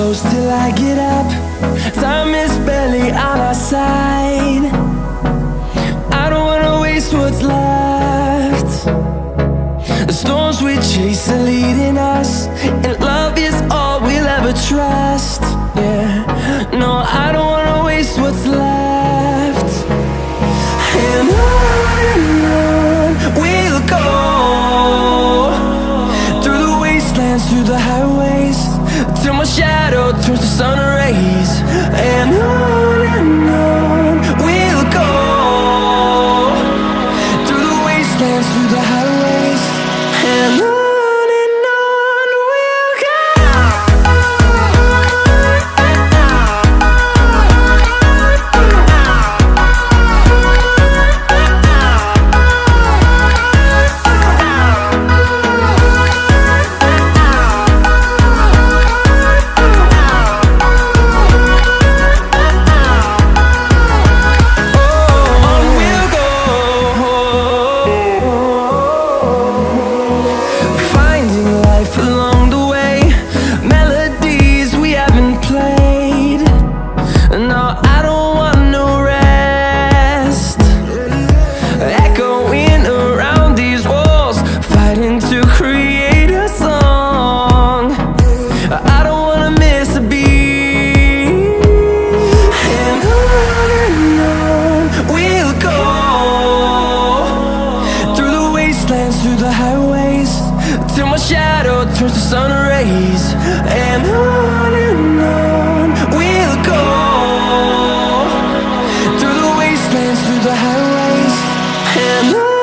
close till I get up. Time is barely on our side. I don't wanna waste what's left. The storms we chase are leading us, and love is all we'll ever trust. Yeah, no, I don't wanna waste what's left. And on we'll go, through the wastelands, through the highways, till my shadow turns to sun rays. And on we'll go, through the wastelands, through the highways, and on we'll go. Along the way, melodies we haven't played. No, I don't want no rest. Echoing around these walls, fighting to create a song. I don't wanna miss a beat. And on we'll go, through the wastelands, through the highways, till my shadow turns to sun rays. And on we'll go, through the wastelands, through the highways, and on.